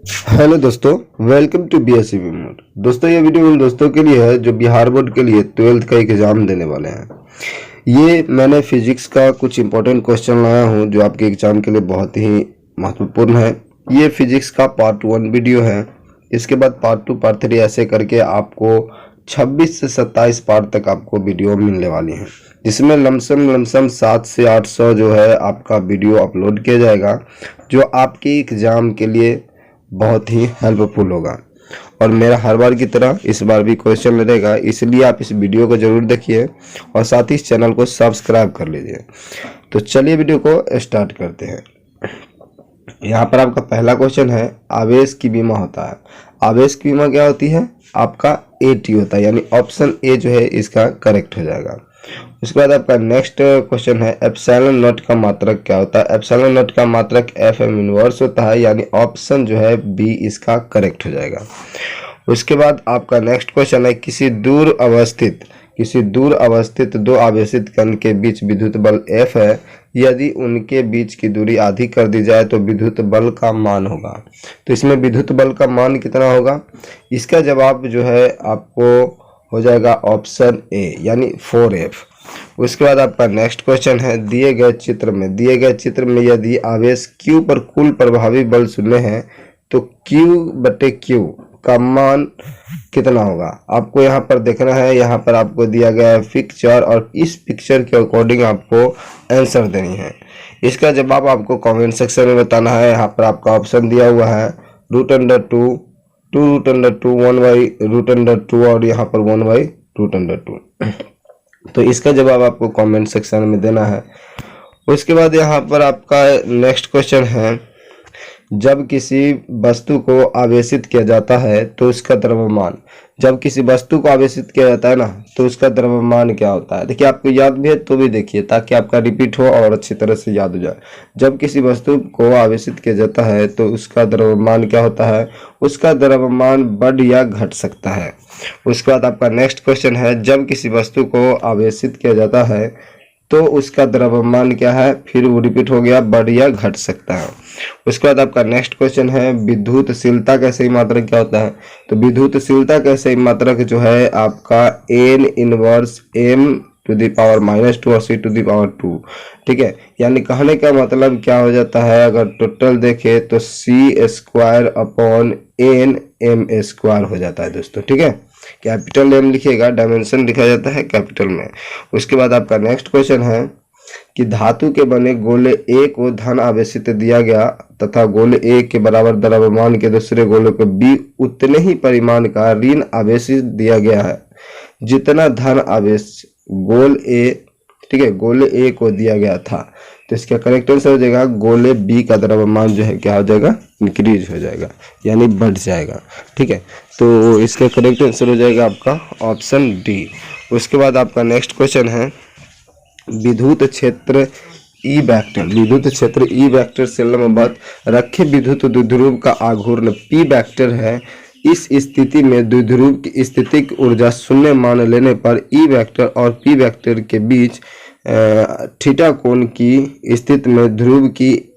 Hello दोस्तों, welcome to BSc mode. दोस्तों, ये वीडियो उन दोस्तों के लिए है जो बिहार बोर्ड के लिए 12th का एग्जाम देने वाले हैं। ये मैंने फिजिक्स का कुछ इंपॉर्टेंट क्वेश्चन लाया हूँ जो आपके एग्जाम के लिए बहुत ही महत्वपूर्ण है। ये फिजिक्स का पार्ट 1 वीडियो है। इसके बाद पार्ट 2, पार्ट 3 ऐसे करके आपको 26 से 27 पार्ट तक आपको वीडियो मिलने वाली हैं, जिसमें लमसम 700 से 800 जो है आपका वीडियो अपलोड किया जाएगा, जो आपके एग्जाम के लिए बहुत ही हेल्पफुल होगा। और मेरा हर बार की तरह इस बार भी क्वेश्चन रहेगा, इसलिए आप इस वीडियो को जरूर देखिए और साथ ही इस चैनल को सब्सक्राइब कर लीजिए। तो चलिए वीडियो को स्टार्ट करते हैं। यहाँ पर आपका पहला क्वेश्चन है, आवेश की बीमा होता है। आवेश की बीमा क्या होती है? आपका AT होता है, यानी ऑप्शन ए जो है इसका करेक्ट हो जाएगा। उसके बाद आपका नेक्स्ट क्वेश्चन है, एप्सिलॉन नॉट का मात्रक क्या होता है? एप्सिलॉन नॉट का मात्रक FM इनवर्स होता है, यानी ऑप्शन जो है बी इसका करेक्ट हो जाएगा। उसके बाद आपका नेक्स्ट क्वेश्चन है, किसी दूर अवस्थित दो आवेशित कण के बीच विद्युत बल F है। यदि उनके बीच की दूरी आधी कर दी जाए तो विद्युत बल का मान होगा। तो इसमें विद्युत बल का मान कितना होगा? इसका जवाब जो है आपको हो जाएगा ऑप्शन ए, यानी 4F। उसके बाद आपका नेक्स्ट क्वेश्चन है, दिए गए चित्र में यदि आवेश Q पर कुल प्रभावी बल शून्य है तो Q/Q का मान कितना होगा? आपको यहाँ पर देखना है। यहाँ पर आपको दिया गया है पिक्चर, और इस पिक्चर के अकॉर्डिंग आपको आंसर देनी है। इसका जवाब आपको कमेंट सेक्शन में बताना है। यहाँ पर आपका ऑप्शन दिया हुआ है √2, 2√2, 1/√2 और यहाँ पर 1/√2। तो इसका जवाब आपको कमेंट सेक्शन में देना है। उसके बाद यहाँ पर आपका नेक्स्ट क्वेश्चन है, जब किसी वस्तु को आवेशित किया जाता है तो उसका द्रव्यमान, जब किसी वस्तु को आवेशित किया जाता है ना, तो उसका द्रव्यमान क्या होता है? देखिए, आपको याद भी है तो भी देखिए, ताकि आपका रिपीट हो और अच्छी तरह से याद हो जाए। जब किसी वस्तु को आवेशित किया जाता है तो उसका द्रव्यमान क्या होता है? उसका द्रव्यमान बढ़ या घट सकता है। उसके बाद आपका नेक्स्ट क्वेश्चन है, जब किसी वस्तु को आवेशित किया जाता है तो उसका द्रव्यमान क्या है? फिर वो रिपीट हो गया, बढ़ या घट सकता है। उसके बाद आपका नेक्स्ट क्वेश्चन है, विद्युतशीलता का सही मात्रक क्या होता है? तो विद्युतशीलता का सही मात्रक जो है आपका N इनवर्स M⁻⁻2 और C⁻²। ठीक है, यानी कहने का मतलब क्या हो जाता है? अगर टोटल देखे तो C²/N M² हो जाता है दोस्तों। ठीक है, कैपिटल M लिखिएगा, डायमेंशन लिखा जाता है कैपिटल में। उसके बाद आपका नेक्स्ट क्वेश्चन है कि धातु के बने गोले A को धन आवेशित दिया गया तथा गोले A के बराबर द्रव्यमान के दूसरे गोले को B उतने ही परिमाण का ऋण आवेशित दिया गया है जितना धन आवेश गोल A, ठीक है, गोले A को दिया गया था। तो इसका करेक्ट आंसर हो जाएगा, गोले B का द्रव्यमान जो है क्या हो जाएगा? इंक्रीज हो जाएगा, यानी बढ़ जाएगा। ठीक है, तो इसका करेक्ट आंसर हो जाएगा आपका ऑप्शन डी। उसके बाद आपका नेक्स्ट क्वेश्चन है, विद्युत क्षेत्र E वेक्टर से लंबवत रखे विद्युत द्विध्रुव का आघूर्ण P वेक्टर है। इस स्थिति में द्विध्रुव की स्थितिक ऊर्जा शून्य मान लेने पर E वेक्टर और P वेक्टर के बीच थीटा कोण की स्थिति में ध्रुव की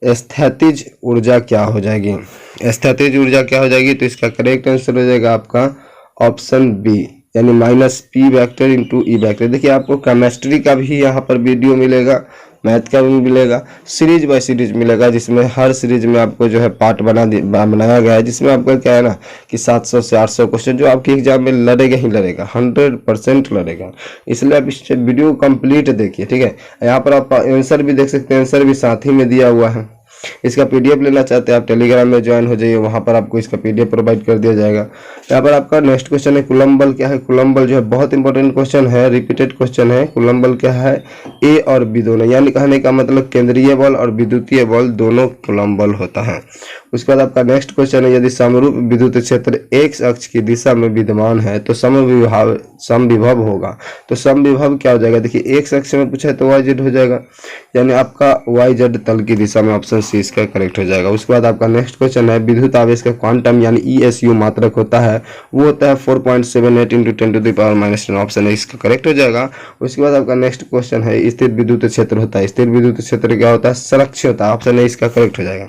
स्थैतिज ऊर्जा क्या हो जाएगी? स्थैतिज ऊर्जा क्या हो जाएगी? तो इसका करेक्ट आंसर हो जाएगा आपका ऑप्शन बी, यानी -P vector into E vector. देखिए, आपको केमिस्ट्री का भी यहाँ पर वीडियो मिलेगा, मैथ का भी मिलेगा, सीरीज बाय सीरीज मिलेगा, जिसमें हर सीरीज में आपको जो है पार्ट बनाया गया है, जिसमें आपका क्या है ना कि 700 से 800 क्वेश्चन जो आपके एग्जाम में लड़ेगा ही लड़ेगा, 100% लड़ेगा। इसलिए आप इस वीडियो कंप्लीट देखिए। ठीक है, यहाँ पर आप आंसर भी देख सकते हैं, आंसर भी साथ ही में दिया हुआ है। इसका PDF लेना चाहते हैं आप टेलीग्राम में ज्वाइन हो जाइए, वहां पर आपको इसका PDF प्रोवाइड कर दिया जाएगा। यहाँ पर आपका नेक्स्ट क्वेश्चन है, कूलम्ब बल क्या है? कूलम्ब बल जो है बहुत इंपॉर्टेंट क्वेश्चन है, रिपीटेड क्वेश्चन है। कूलम्ब बल क्या है? A और B दोनों, यानी कहने का मतलब केंद्रीय बल और विद्युतीय बल दोनों कूलम्ब बल होता है। उसके बाद आपका नेक्स्ट क्वेश्चन है, यदि समरूप विद्युत क्षेत्र x अक्ष की दिशा में विद्यमान है तो समविभव होगा। तो समविभव क्या हो जाएगा? देखिए, x अक्ष में पूछा है तो YZ हो जाएगा, यानी आपका YZ तल की दिशा में, ऑप्शन सी इसका करेक्ट हो जाएगा। उसके बाद आपका नेक्स्ट क्वेश्चन है, विद्युत आवेश का क्वांटम यानी ESU मात्रक होता है, वो होता है 4.78 × 10⁻⁻10, ऑप्शन है इसका करेक्ट हो जाएगा। उसके बाद आपका नेक्स्ट क्वेश्चन है, स्थिर विद्युत क्षेत्र होता है। स्थिर विद्युत क्षेत्र क्या होता है? संरक्षित होता है, ऑप्शन है इसका करेक्ट हो जाएगा।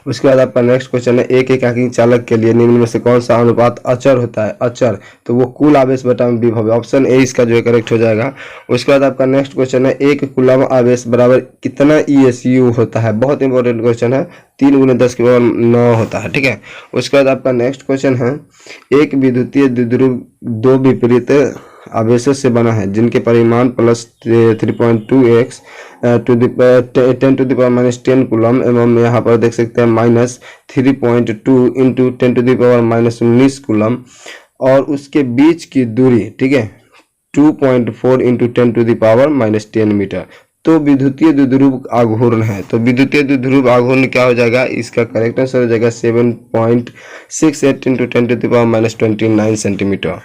उसके बाद आपका नेक्स्ट क्वेश्चन है, एक एकाकी चालक के लिए निम्न में से कौन सा अनुपात अचर होता है? अचर, तो वो कुल आवेश बटा विभव, ऑप्शन ए इसका जो है करेक्ट हो जाएगा। उसके बाद आपका नेक्स्ट क्वेश्चन है, एक कूलम आवेश बराबर कितना ईएसयू होता है? बहुत इंपॉर्टेंट क्वेश्चन है, 3 × 10⁹ होता है, ठीक है। उसके बाद आपका नेक्स्ट क्वेश्चन है, एक विद्युतीय द्विध्रुव दो विपरीत आवेशों से बना है जिनके परिमाण +3.2x 10⁻⁻10 कूलम एवं यहाँ पर देख सकते हैं -3.2 × 10⁻⁻19 कूलम, और उसके बीच की दूरी, ठीक है, 2.4 × 10⁻⁻10 मीटर। तो विद्युतीय द्विध्रुव आघूर्ण है। तो विद्युतीय द्विध्रुव आघूर्ण क्या हो जाएगा? इसका करेक्ट आंसर हो जाएगा 7.68 × 10⁻⁻29 सेंटीमीटर।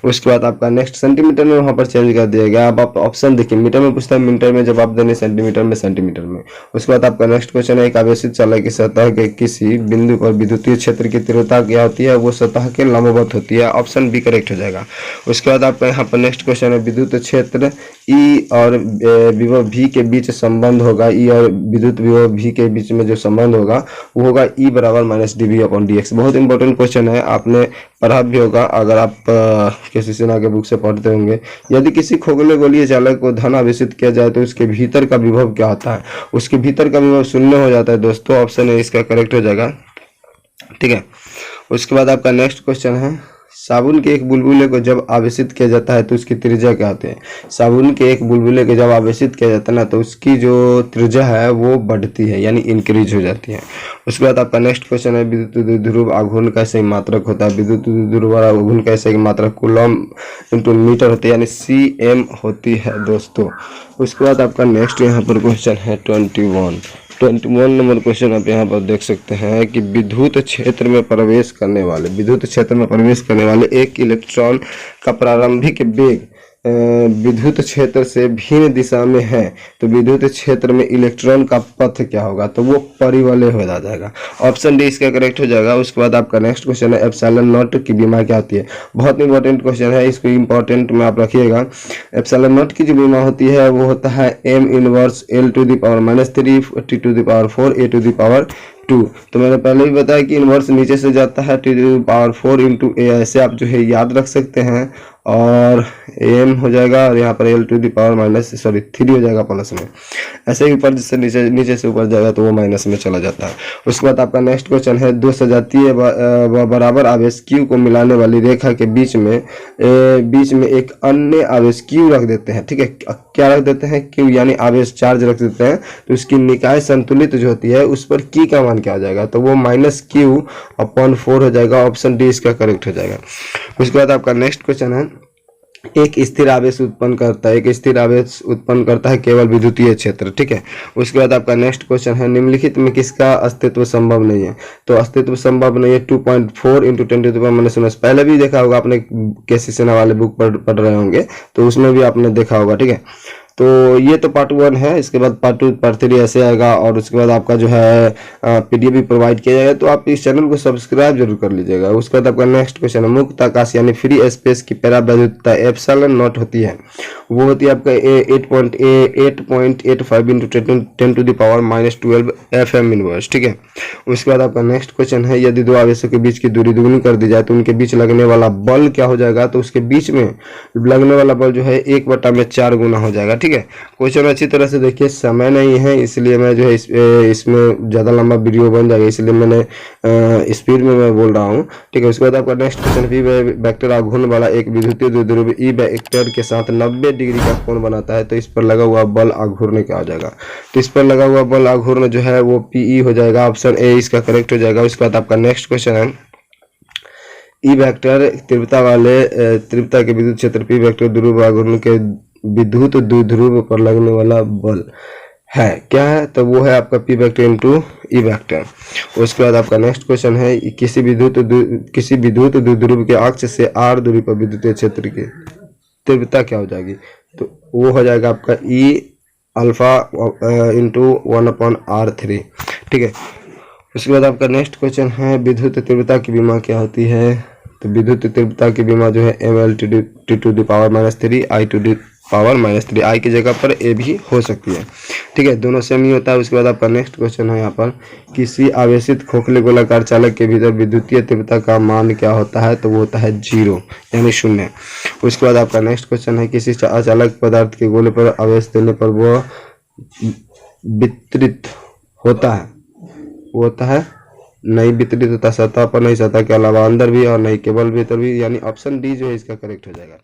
उसके बाद आपका नेक्स्ट सेंटीमीटर में वहां पर चेंज कर दिया गया। अब आप ऑप्शन देखिए, मीटर में पूछता है, मीटर में जवाब देने, सेंटीमीटर में सेंटीमीटर में। उसके बाद आपका नेक्स्ट क्वेश्चन है, एक आवेशित चालक की सतह के किसी बिंदु पर विद्युतीय क्षेत्र की तीव्रता क्या होती है? वो सतह के लंबवत होती है, ऑप्शन बी करेक्ट हो जाएगा। उसके बाद आपका यहाँ पर नेक्स्ट क्वेश्चन है, विद्युत क्षेत्र ई और विभव भी के बीच संबंध होगा, ई और विद्युत विभव भी के बीच में जो संबंध होगा वो होगा ई बराबर -dV/dx। बहुत इंपॉर्टेंट क्वेश्चन है, आपने पढ़ा भी होगा अगर आप किसी सेना के बुक से पढ़ते होंगे। यदि किसी खोखले गोलीय चालक को धन आवेशित किया जाए तो उसके भीतर का विभव क्या होता है? उसके भीतर का विभव 0 हो जाता है दोस्तों, ऑप्शन ए इसका करेक्ट हो जाएगा, ठीक है। उसके बाद आपका नेक्स्ट क्वेश्चन है, साबुन के एक बुलबुले को जब आवेशित किया जाता है तो उसकी त्रिज्या क्या होती है? साबुन के एक बुलबुले को जब आवेशित किया जाता है ना, तो उसकी जो त्रिज्या है वो बढ़ती है, यानी इंक्रीज हो जाती है। उसके बाद आपका नेक्स्ट क्वेश्चन है, विद्युत द्विध्रुव आघूर्ण का सही मात्रक होता है? विद्युत द्विध्रुव आघूर्ण का सही मात्रक कूलम × मीटर होती है, यानी cm होती है दोस्तों। उसके बाद आपका नेक्स्ट यहाँ पर क्वेश्चन है 21 नंबर क्वेश्चन आप यहाँ पर देख सकते हैं कि विद्युत क्षेत्र में प्रवेश करने वाले एक इलेक्ट्रॉन का प्रारंभिक वेग विद्युत क्षेत्र से भिन्न दिशा में है, तो विद्युत क्षेत्र में इलेक्ट्रॉन का पथ क्या होगा? तो वो परिवलय हो जाएगा, ऑप्शन डी इसका करेक्ट हो जाएगा। उसके बाद आपका नेक्स्ट क्वेश्चन है, एप्सिलॉन नॉट की बीमा क्या होती है? बहुत इंपॉर्टेंट क्वेश्चन है, इसको इंपॉर्टेंट में आप रखिएगा। एप्सिलॉन नॉट की जो बीमा होती है वो होता है m inverse l to the power -3 t to the power 4 a to the power 2। तो मैंने पहले भी बताया कि इनवर्स नीचे से जाता है, t to the power 4 × a, ऐसे आप जो है याद रख सकते हैं, और m हो जाएगा और यहाँ पर l टू द पावर 3 हो जाएगा प्लस में। ऐसे ही ऊपर से नीचे से ऊपर जाएगा तो वो माइनस में चला जाता है। उसके बाद आपका नेक्स्ट क्वेश्चन है, दो सजातीय बराबर आवेश q को मिलाने वाली रेखा के बीच में एक अन्य आवेश q रख देते हैं, ठीक है। क्या रख देते हैं? q, यानी आवेश चार्ज रख देते हैं, तो उसकी निकाय संतुलित जो होती है उस पर की का मान क्या हो जाएगा? तो वो -q/4 हो जाएगा, ऑप्शन डी इसका करेक्ट हो जाएगा। उसके बाद आपका नेक्स्ट क्वेश्चन है, एक स्थिर आवेश उत्पन्न करता है केवल विद्युतीय क्षेत्र, ठीक है। उसके बाद आपका नेक्स्ट क्वेश्चन है, निम्नलिखित में किसका अस्तित्व संभव नहीं है? तो अस्तित्व संभव नहीं है 2.4 × 10⁻⁻19। पहले भी देखा होगा आपने, केसी सेना वाले बुक पढ़ रहे होंगे तो उसमें भी आपने देखा होगा, ठीक है। तो ये तो पार्ट 1 है। इसके बाद पार्ट 2 पार्ट 3 ऐसे आएगा, और उसके बाद आपका जो है पीडीएफ भी प्रोवाइड किया जाएगा, तो आप इस चैनल को सब्सक्राइब जरूर कर लीजिएगा। उसके बाद आपका नेक्स्ट क्वेश्चन है, मुक्त आकाश यानी फ्री स्पेस की परावैद्युतता एप्सिलॉन नॉट होती है, वो होती है आपका 8.85 × 10 to the power -12 FM inverse, ठीक है। उसके बाद आपका नेक्स्ट क्वेश्चन है, यदि दो आवेशों के बीच की दूरी दुगनी कर दी जाए तो उनके बीच लगने वाला बल क्या हो जाएगा? तो उसके बीच में लगने वाला बल जो है 1/4 गुना हो जाएगा, ठीक है। क्वेश्चन अच्छी तरह से देखिए, समय नहीं है इसलिए मैं जो है इसमें ज़्यादा लंबा वीडियो बन जाएगा, इसलिए मैंने स्पीड में मैं बोल रहा हूँ, ठीक है। उसके बाद आपका नेक्स्ट क्वेश्चन, पी वेक्टर आघूर्ण वाला एक विद्युतीय द्विध्रुव ई वेक्टर के साथ 90 डिग्री का कोण बनाता है, तो इस पर लगा हुआ बल आघूर्ण क्या हो जाएगा? तो इस पर लगा हुआ बल आघूर्ण जो है वो पीई हो जाएगा, ऑप्शन ए इसका करेक्ट हो जाएगा। उसके बाद आपका नेक्स्ट क्वेश्चन है, ई वेक्टर तीव्रता के विद्युत क्षेत्र पी वेक्टर ध्रुव आघूर्ण के विद्युत द्विध्रुव पर लगने वाला बल है, क्या है? तो वो है आपका पी वेक्टर × ई वेक्टर। उसके बाद आपका नेक्स्ट क्वेश्चन है, किसी विद्युत द्विध्रुव के अक्ष से r दूरी पर विद्युतीय क्षेत्र की तीव्रता क्या हो जाएगी? तो वो हो जाएगा आपका ई अल्फा × 1/r3, ठीक है। उसके बाद आपका नेक्स्ट क्वेश्चन है, विद्युत तीव्रता की बीमा क्या होती है? तो विद्युत तीव्रता की बीमा जो है ml t to the power -3 I to the power -3, I की जगह पर ए भी हो सकती है। ठीक है, दोनों सेम ही होता है। उसके बाद आपका नेक्स्ट क्वेश्चन है यहाँ पर, किसी आवेशित खोखले गोलाकार चालक के भीतर विद्युतीय तीव्रता का मान क्या होता है? तो वो होता है 0 यानी 0। उसके बाद आपका नेक्स्ट क्वेश्चन है, किसी अचालक पदार्थ के गोले पर आवेश देने पर वह वितरित होता है? वो होता है नहीं वितरित होता सतह पर, नहीं सतह के अलावा अंदर भी, और नहीं केवल भीतर भी, यानी ऑप्शन डी जो है इसका करेक्ट हो जाएगा।